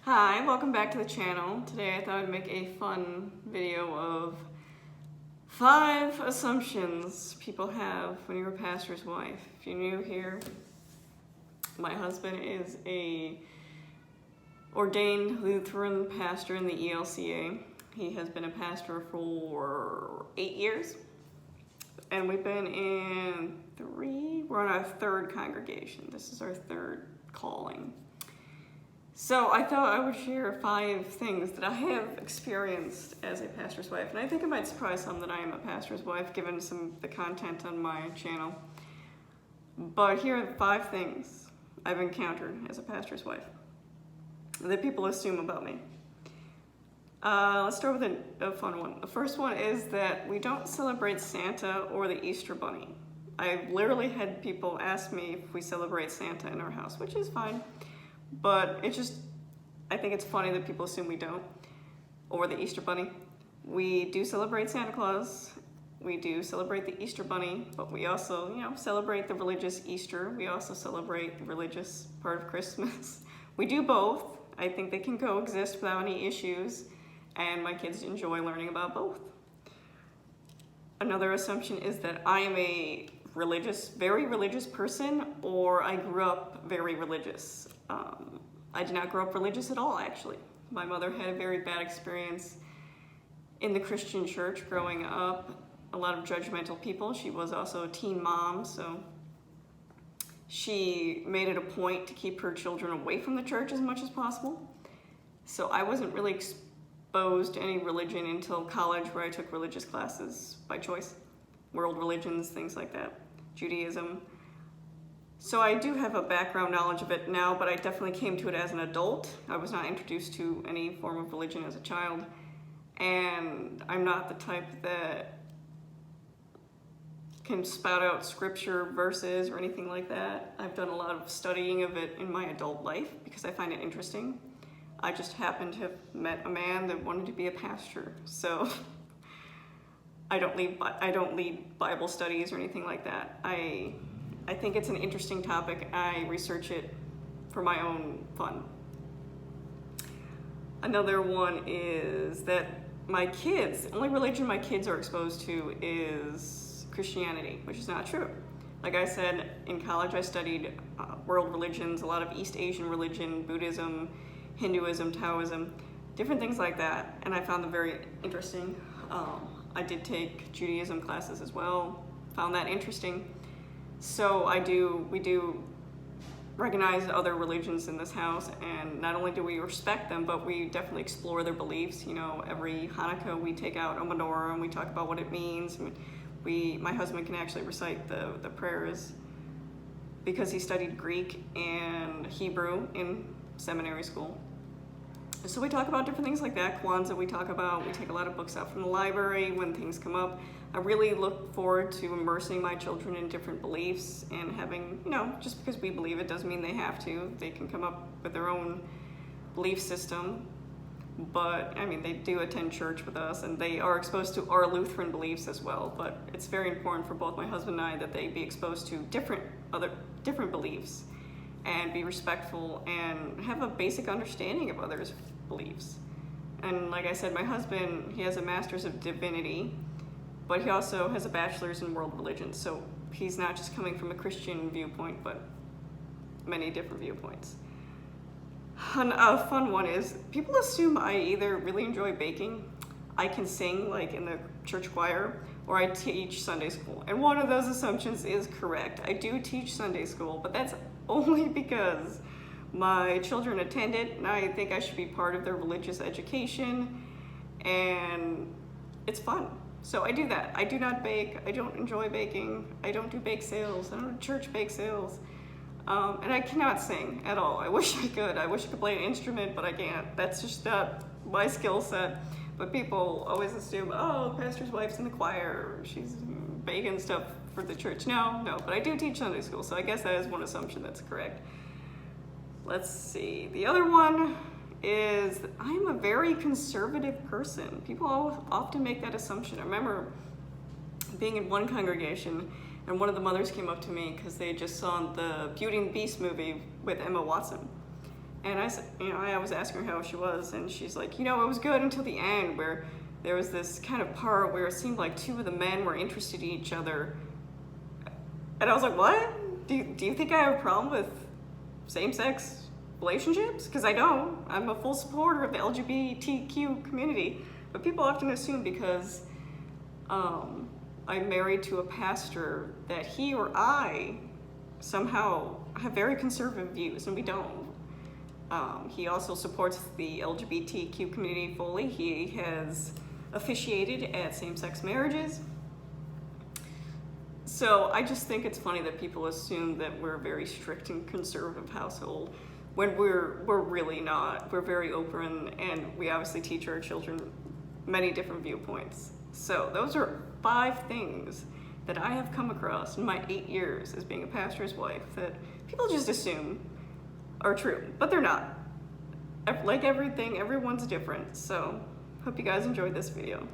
Hi, welcome back to the channel. Today I thought I'd make a fun video of 5 assumptions people have when you're a pastor's wife. If you're new here, my husband is a ordained Lutheran pastor in the ELCA. He has been a pastor for 8 years, and we've been in we're on our 3rd congregation. This is our 3rd calling. So I thought I would share 5 things that I have experienced as a pastor's wife. And I think it might surprise some that I am a pastor's wife, given the content on my channel. But here are 5 things I've encountered as a pastor's wife that people assume about me. Let's start with a fun one. The first one is that we don't celebrate Santa or the Easter Bunny. I've literally had people ask me if we celebrate Santa in our house, which is fine. But I think it's funny that people assume we don't, or the Easter Bunny. We do celebrate Santa Claus, we do celebrate the Easter Bunny, but we also, celebrate the religious Easter. We also celebrate the religious part of Christmas. We do both. I think they can coexist without any issues, and my kids enjoy learning about both. Another assumption is that I am a very religious person, or I grew up very religious. I did not grow up religious at all, actually. My mother had a very bad experience in the Christian church growing up. A lot of judgmental people. She was also a teen mom, so she made it a point to keep her children away from the church as much as possible. So I wasn't really exposed to any religion until college, where I took religious classes by choice. World religions, things like that. Judaism. So I do have a background knowledge of it now, but I definitely came to it as an adult. I was not introduced to any form of religion as a child, and I'm not the type that can spout out scripture verses or anything like that. I've done a lot of studying of it in my adult life because I find it interesting. I just happened to have met a man that wanted to be a pastor, so I don't lead Bible studies or anything like that. I think it's an interesting topic. I research it for my own fun. Another one is that the only religion my kids are exposed to is Christianity, which is not true. Like I said, in college I studied world religions, a lot of East Asian religion, Buddhism, Hinduism, Taoism, different things like that, and I found them very interesting. I did take Judaism classes as well, found that interesting. So we do recognize other religions in this house, and not only do we respect them, but we definitely explore their beliefs. Every Hanukkah we take out a menorah and we talk about what it means. My husband can actually recite the prayers because he studied Greek and Hebrew in seminary school. So we talk about different things like that. Kwanzaa we take a lot of books out from the library when things come up. I really look forward to immersing my children in different beliefs and having, just because we believe it doesn't mean they have to. They can come up with their own belief system. But, they do attend church with us, and they are exposed to our Lutheran beliefs as well. But it's very important for both my husband and I that they be exposed to different beliefs and be respectful and have a basic understanding of others' beliefs. And like I said, my husband, he has a master's of divinity, but he also has a bachelor's in world religions. So he's not just coming from a Christian viewpoint, but many different viewpoints. A fun one is, people assume I either really enjoy baking, I can sing like in the church choir, or I teach Sunday school. And one of those assumptions is correct. I do teach Sunday school, but that's only because my children attend it, and I think I should be part of their religious education, and it's fun. So I do that. I do not bake. I don't enjoy baking. I don't do bake sales. I don't do church bake sales. And I cannot sing at all. I wish I could. I wish I could play an instrument, but I can't. That's just not my skill set. But people always assume, oh, pastor's wife's in the choir, she's baking stuff for the church. No, but I do teach Sunday school, so I guess that is one assumption that's correct. Let's see. The other one is I'm a very conservative person. People often make that assumption. I remember being in one congregation, and one of the mothers came up to me because they just saw the Beauty and the Beast movie with Emma Watson. And I was asking her how she was, and she's like, it was good until the end, where there was this kind of part where it seemed like two of the men were interested in each other. And I was like, what? Do you think I have a problem with same-sex relationships? Because I don't. I'm a full supporter of the LGBTQ community. But people often assume because I'm married to a pastor that he or I somehow have very conservative views, and we don't. He also supports the LGBTQ community fully. He has officiated at same-sex marriages. So I just think it's funny that people assume that we're a very strict and conservative household when we're really not. We're very open, and we obviously teach our children many different viewpoints. So those are 5 things that I have come across in my 8 years as being a pastor's wife that people just assume are true, but they're not. Like everything, everyone's different. So hope you guys enjoyed this video.